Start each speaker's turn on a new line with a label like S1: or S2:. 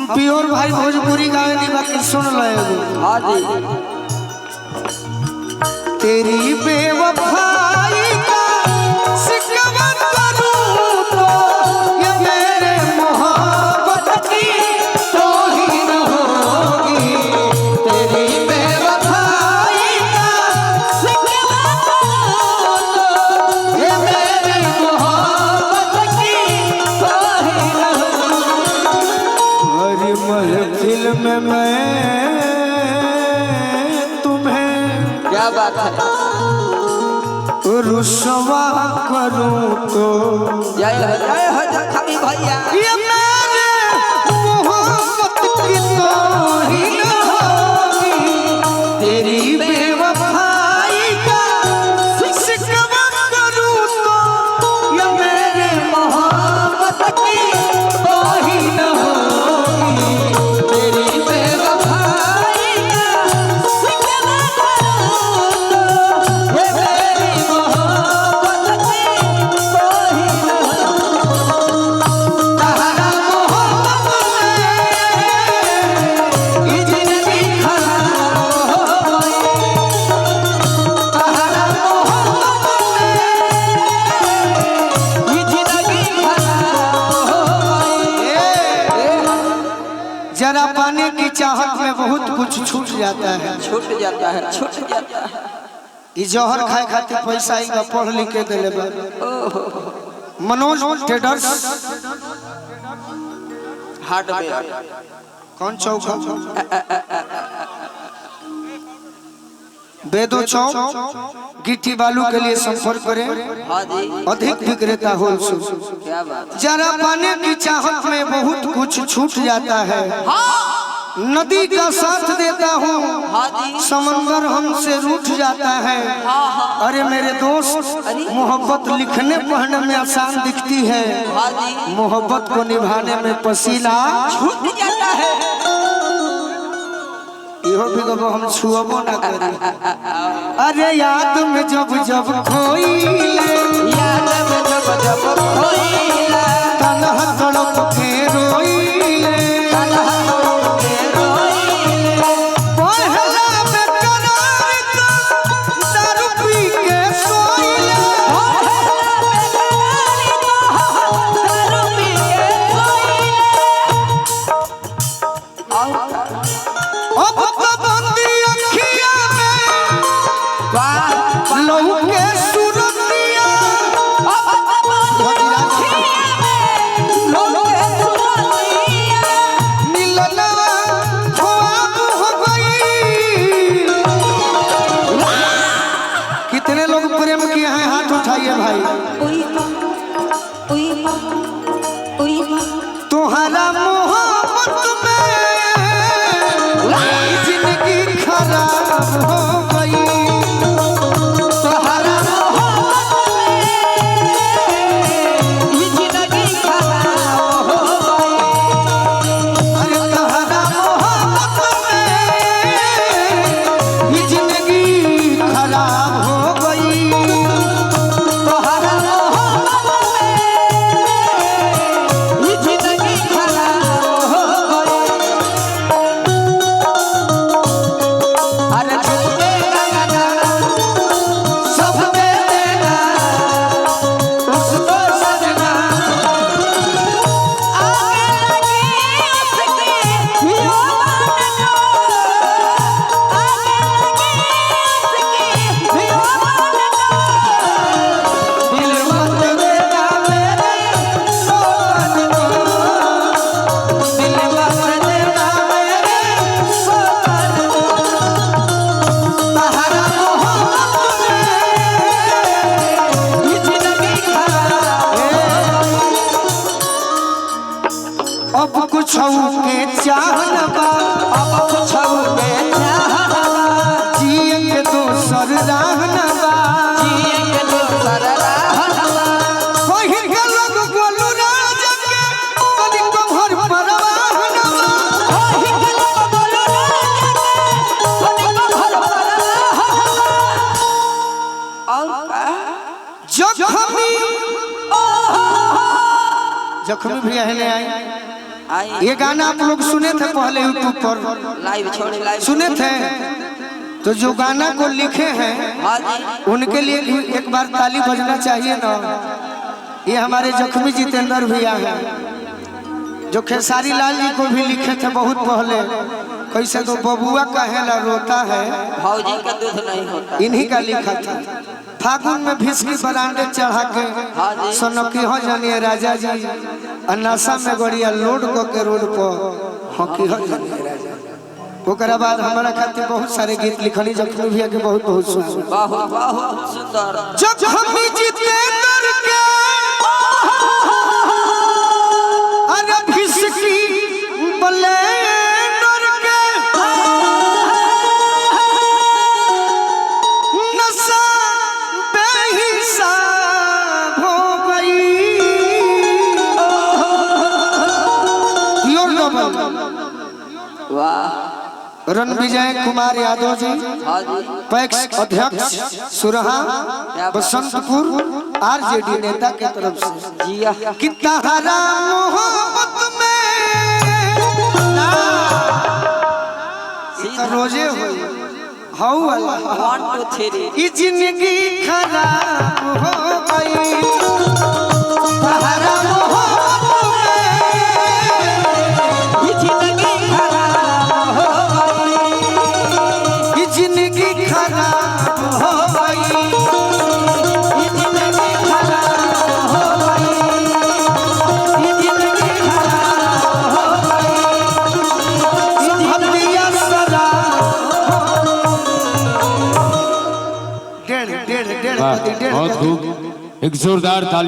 S1: हम प्योर भाई भोजपुरी गावे नहीं बाकी सुन लो।
S2: हाँ जी।
S1: तेरी बेवफाई का शिकवा करूं तो ये मेरे मोहब्बत की तौहीन होगी। तेरी बेवफाई का शिकवा करूं तो ये मेरे मोहब्बत की तौहीन होगी। हर महफिल में मैं
S2: क्या बात है।
S1: रुसवा करूं तो
S2: जय खाली भैया
S1: ये मेरे मोहब्बत की तौहीन होगी। तेरी बेवफाई का शिकवा करूं तो ये मेरे मोहब्बत की तौहीन होगी। तेरी बेवफाई का शिकवा जरा पाने की चाहत में बहुत कुछ छूट जाता है।
S2: छूट जाता है, छूट जाता है।
S1: ये जौहर खाए खातिर पैसा ही पढ़ लिख के दिले बा। मनोज ट्रेडर्स
S2: हार्डवेयर
S1: कौन चौक बेदो चौक गिट्टी बालू के लिए संपर्क करें।
S2: हाँ जी।
S1: अधिक विक्रेता होलसेल।
S2: क्या बात।
S1: जरा पाने की चाहत में बहुत कुछ छूट जाता है। नदी का साथ देता हूँ,
S2: हाँ जी।
S1: समंदर हमसे रूठ जाता है। अरे मेरे दोस्त, मोहब्बत लिखने पढ़ने में आसान दिखती है,
S2: हाँ जी।
S1: मोहब्बत को निभाने में पसीना
S2: छूट जाता है।
S1: इहो भी कबो हम छुअबो ना करी। अरे याद में जब जब खोइले,
S2: याद में जब जब खोइले,
S1: तन्हा तड़प के रोइले,
S2: तन्हा तड़प के रोइले,
S1: पहला बेकरार तो दारू पी के सोइले,
S2: पहला बेकरार तो दारू पी के सोइले।
S1: अब तो बंदी अखियां में लहू के सुरतिया,
S2: अब तो बंदी अखियां में लहू के सुरतिया,
S1: मिलना ख्वाब हो गई। कितने लोग प्रेम किए हैं हाथ उठाइए भाई। तुम्हारा मोहब्बत में जिंदगी खराब हो गई। तुम्हारा
S2: मोहब्बत में जिंदगी खराब हो गई।
S1: अरे तुम्हारा मोहब्बत में जिंदगी खराब हो गई।
S2: तुम्हारा मोहब्बत में जिंदगी खराब हो गई। अरे झूठे गाना
S1: सब दे देना उसको सजना।
S2: आगे लगी उसकी भियोन को, आगे लगी उसकी भियोन को,
S1: दिल मत देना मेरे सोन को, दिल मत देना मेरे सोन को। तुम्हारा मोहब्बत में जिंदगी खराब अब कुछ के चाहना बा,
S2: अब कुछ के चाहना बा,
S1: जिए के दोसर रहना बा।
S2: जिए के दोसर रहना बा,
S1: वही के लोग बोलू राजा के कली को भर परवाहना बा।
S2: वही के लोग बोलो राजा के कली को भर परवाहना बा। और का
S1: जखमी जखमी भी ahne आई ये गाना आप लोग सुने थे पहले यूट्यूब पर,
S2: लाइव छोड़े लाइव
S1: सुने थे? तो जो गाना को लिखे हैं
S2: हाँ जी
S1: उनके लिए एक बार ताली बजना चाहिए ना। ये हमारे जख्मी जितेंद्र भैया हैं जो खेसारी लाल जी को भी लिखे थे बहुत पहले। कैसे तो बबुआ कहेला रोता है,
S2: भौजी का दूध नहीं होता।
S1: इन्हीं का लिखा था। फागुन में भिस्की बरांडे चढ़ा के सोनकी हो जानिए राजा जी, अनासा में गड़िया लोड को के रोड पर हॉकी हो जानिए राजा। ओकरा बाद हमारा खातिर बहुत सारे गीत लिखनी जख्मी भैया के बहुत बहुत सुंदर
S2: बहुत बहुत सुंदर।
S1: जख्मी जितेंद्र के अरे भिस्की बलेंडर के नशा बेहिसाब हो गई। योर डबल
S2: वाह
S1: रणविजय कुमार यादव जी,
S2: हाँ जी
S1: पैक्स अध्यक्ष सुरहा बसंतपुर आरजेडी नेता के तरफ से
S2: जिया
S1: कि तहरा मोहब्बत में ना रोजे हो वाला
S2: 1 2 3
S1: ई जिंदगी खराब हो गई। तहरा मोहब्बत में
S2: ये जिंदगी खराब हो गई।
S1: ई जिंदगी खराब हो गई।
S2: ये जिंदगी खराब हो गई। ये जिंदगी खराब हो गई।
S1: संभलिया सदा डेढ़ डेढ़ डेढ़
S3: बहुत खूब, एक जोरदार ताली।